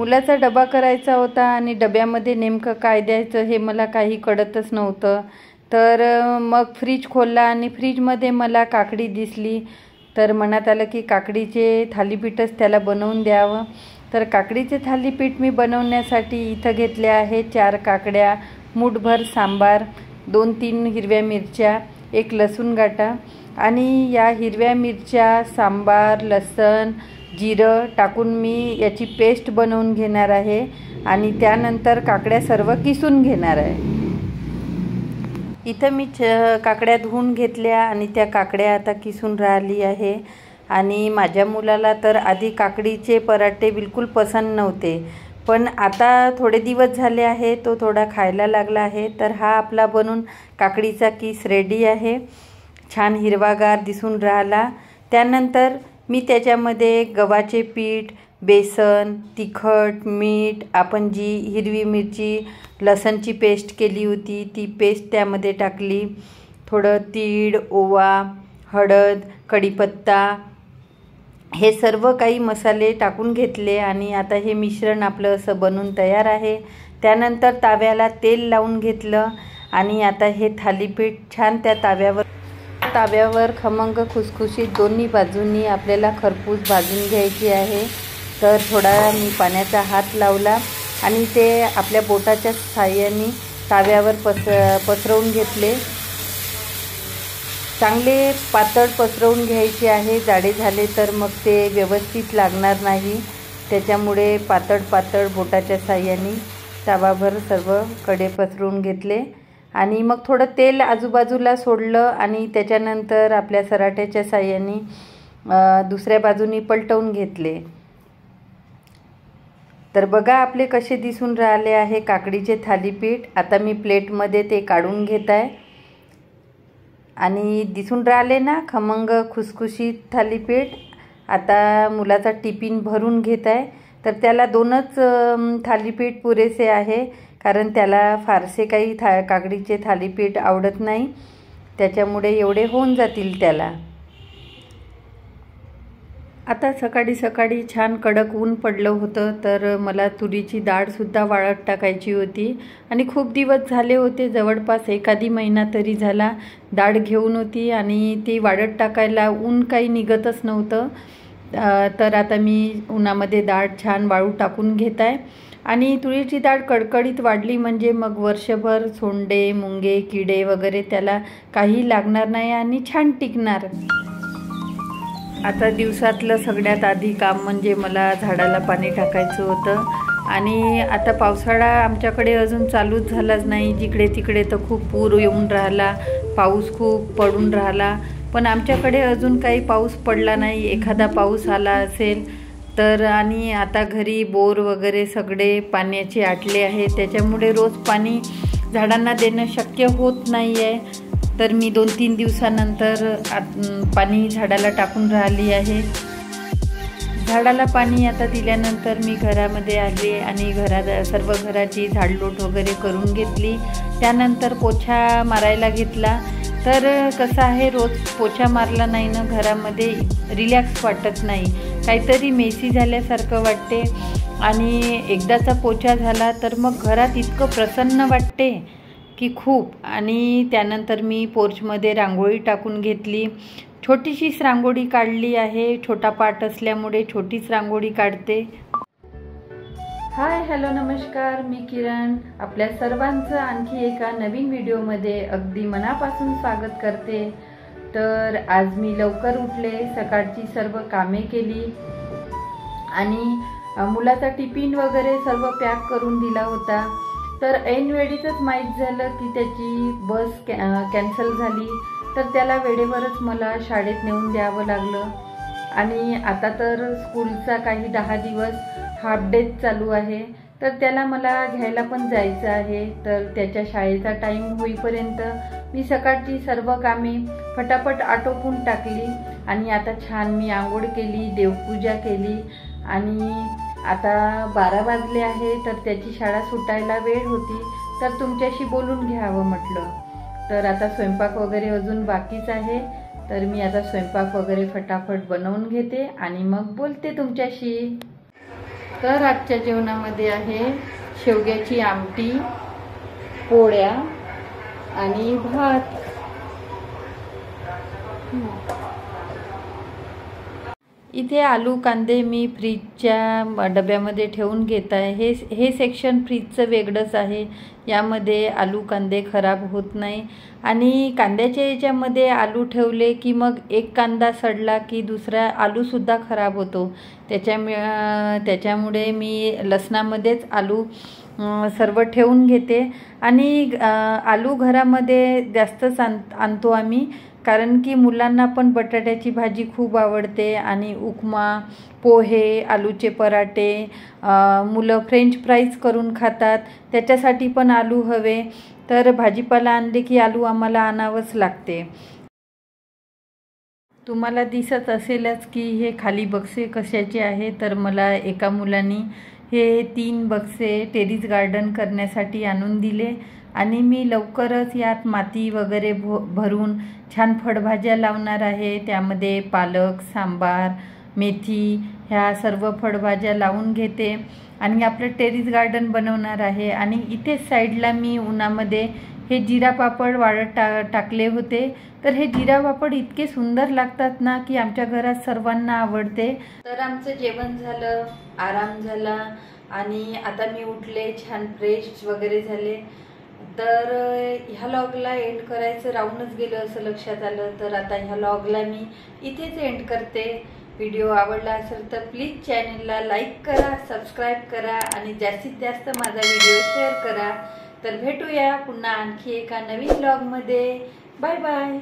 मुलाचा डबा करायचा होता आणि डब्यामध्ये नेमकं काय द्यायचं हे मला काही कळतच नव्हतं. तर मग फ्रीज खोलला आणि फ्रीजमध्ये मला काकडी दिसली. तर मनात आलं की काकडीचे थालीपीठच त्याला बनवून द्यावं. तर काकडीचे थालीपीठ मी बनवण्यासाठी इथं घेतले आहे 4 काकड्या, मूठभर सांबार, 2-3 हिरव्या मिरच्या, 1 लसूण गाठा आणि या हिरव्या मिरच्या, सांबार, लसण, जिरं टाकून मी याची पेस्ट बनवून घेणार आहे आणि त्यानंतर काकड्या सर्व किसून घेणार आहे. इथं मी काकड्या धुवून घेतल्या आणि त्या काकड्या आता किसून राहिली आहे. आणि माझ्या मुलाला तर आधी काकडीचे पराठे बिलकुल पसंत नव्हते, पण आता थोडे दिवस झाले आहे तो थोडा खायला लागला आहे. तर हा आपला बनून काकडीचा किस रेडी आहे. छान हिरवागार दिसून राहिला. त्यानंतर मी त्याच्यामध्ये गव्हाचे पीठ, बेसन, तिखट, मीठ, आपण जी हिरवी मिरची, लसणची पेस्ट केली होती ती पेस्ट त्यामध्ये टाकली. थोडं तीळ, ओवा, हळद, कढीपत्ता हे सर्व काही मसाले टाकून घेतले आणि आता हे मिश्रण आपलं असं बनून तयार आहे. त्यानंतर ताव्याला तेल लावून घेतलं आणि आता हे थालीपीठ छान त्या ताव्यावर खमंग खुसखुशीत दोन्ही बाजूंनी आपल्याला खरपूस भाजून घ्यायची आहे. तर थोडा मी पाण्याचा हात लावला आणि ते आपल्या बोटाच्या साहाय्याने ताव्यावर पसरवून घेतले. चांगले पातळ पसरवून घ्यायचे आहे. जाडे झाले तर मग ते व्यवस्थित लागणार नाही. त्याच्यामुळे पातळ बोटाच्या साहाय्याने तावाभर सर्व कडे पसरवून घेतले आणि मग थोडं तेल आजूबाजूला सोडलं आणि त्याच्यानंतर आपल्या सराट्याच्या साहाय्याने दुसऱ्या बाजूनी पलटवून घेतले. तर बघा आपले कसे दिसून राहिले आहे काकडीचे थालीपीठ. आता मी प्लेटमध्ये ते काढून घेत आहे आणि दिसून राहिले ना खमंग खुसखुशीत थालीपीठ. आता मुलाचा टिफिन भरून घेत आहे. तर त्याला 2च थालीपीठ पुरेसे आहे, कारण त्याला फारसे काही काकडीचे थालीपीठ आवडत नाही. त्याच्यामुळे एवढे होऊन जातील त्याला. आता सकाळी छान कडक ऊन पडलं होतं, तर मला तुरीची डाळसुद्धा वाळत टाकायची होती आणि खूप दिवस झाले होते, जवळपास एखादी महिना तरी झाला डाळ घेऊन होती आणि ती वाळत टाकायला ऊन काही निघतच नव्हतं. तर आता मी उन्हामध्ये डाळ छान वाळू टाकून घेत आहे आणि तुरीची डाळ कडकडीत वाढली म्हणजे मग वर्षभर सोंडे, मुंगे, किडे वगैरे त्याला काही लागणार नाही आणि छान टिकणार. आता दिवसातलं सगळ्यात आधी काम म्हणजे मला झाडाला पाणी टाकायचं होतं आणि आता पावसाळा आमच्याकडे अजून चालूच झालाच नाही. जिकडे तिकडे तर खूप पूर येऊन राहिला, पाऊस खूप पडून राहिला, पण आमच्याकडे अजून काही पाऊस पडला नाही. एखादा पाऊस आला असेल तर. आणि आता घरी बोर वगैरे सगळे पाण्याचे आटले आहे, त्याच्यामुळे रोज पाणी झाडांना देणं शक्य होत नाही आहे. तर मी 2-3 दिवसानंतर पाणी झाडाला टाकून राहिली आहे. झाडाला पाणी आता दिल्यानंतर मी घरामध्ये आले आणि सर्व घराची झाडलोट वगैरे करून घेतली. त्यानंतर पोछा मारायला घेतला. तर कसं आहे, रोज पोछा मारला नाही ना घरामध्ये रिलॅक्स वाटत नाही, काहीतरी मेसी झाल्यासारखं वाटते. आणि एकदाचा पोछा झाला तर मग घरात इतकं प्रसन्न वाटते की खूप. आणि त्यानंतर मी पोर्चमध्ये रांगोळी टाकून घेतली. छोटीशीच रांगोळी काढली आहे, छोटा पाट असल्यामुळे छोटीच रांगोळी काढते. हाय, हॅलो, नमस्कार, मी किरण. आपल्या सर्वांचं आणखी एका नवीन व्हिडिओमध्ये अगदी मनापासून स्वागत करते. तर आज मी लवकर उठले, सकाळची सर्व कामे केली आणि मुलाचा टिफिन वगैरे सर्व पॅक करून दिला होता. तर ऐनवेळीच माहीत झालं की त्याची बस कॅन्सल झाली. तर त्याला वेळेवरच मला शाळेत नेऊन द्यावं लागलं. आणि आता तर स्कूलचा काही 10 दिवस हाफ डे चालू आहे, तर त्याला मला घ्यायला पण जायचं आहे. तर त्याच्या शाळेचा टाईम होईपर्यंत मी सकाळची सर्व कामे फटाफट आटोपून टाकली आणि आता छान मी आंघोळ केली, देवपूजा केली आणि आता 12 वाजले आहे. तर त्याची शाळा सुटायला वेळ होती, तर तुमच्याशी बोलून घ्यावं म्हटलं. तर आता स्वयंपाक वगैरे अजून बाकीच आहे, तर मी आता स्वयंपाक वगैरे फटाफट बनवून घेते आणि मग बोलते तुमच्याशी. तर आजच्या जेवणामध्ये आहे शेवग्याची आमटी, पोळ्या आणि भात। इथे आलू कांदे मी फ्रीजच्या डब्यामध्ये ठेवून घेत आहे। हे सेक्शन फ्रीजचं वेगळंच आहे। यामध्ये आलू कांदे खराब होत नाही आणि कांद्याच्या याच्यामध्ये आलू ठेवले की मग एक कांदा सडला की दुसरा आलूसुद्धा खराब होतो। त्याच्यामुळे मी लसणामध्येच आलू सर्व ठेवून घेते आणि आलू घरामध्ये जास्तच आणतो आम्ही, कारण की मुलांना पण बटाट्याची भाजी खूप आवडते आणि उपमा, पोहे, आलूचे पराठे, मुलं फ्रेंच फ्राईज करून खातात, त्याच्यासाठी पण आलू हवे। तर भाजीपाला आणले की आलू आम्हाला आणावंच लागते। तुम्हाला दिसत असेलच की हे खाली बक्से कशाचे आहे, तर मला एका मुलांनी हे 3 बक्से टेरेस गार्डन करण्यासाठी आणून दिले आणि मी लवकरच यात माती वगैरे भरून छान फळभाज्या लावणार आहे। त्यामध्ये पालक, सांबार, मेथी ह्या सर्व फळभाज्या लावून घेते आणि आपलं टेरेस गार्डन बनवणार आहे। आणि इथे साईडला मी उन्हामध्ये हे जिरा पापड वाळत टाकले होते। तर हे जिरा पापड इतके सुंदर लागतात ना की आमच्या घरात सर्वांना आवडते। तर आमचं जेवण झालं, आराम झाला आणि आता मी उठले, छान फ्रेश वगैरे झाले। तर ह्या व्लॉगला एंड करायचं राहूनच गेलं असं लक्षात आलं, तर आता ह्या व्लॉगला मी इथेच एंड करते। व्हिडिओ आवडला असेल तर प्लीज चॅनलला लाईक करा, सबस्क्राईब करा आणि जास्तीत जास्त माझा व्हिडिओ शेअर करा। तर भेटूया पुन्हा आणखी एका नवीन व्लॉगमध्ये। Bye bye.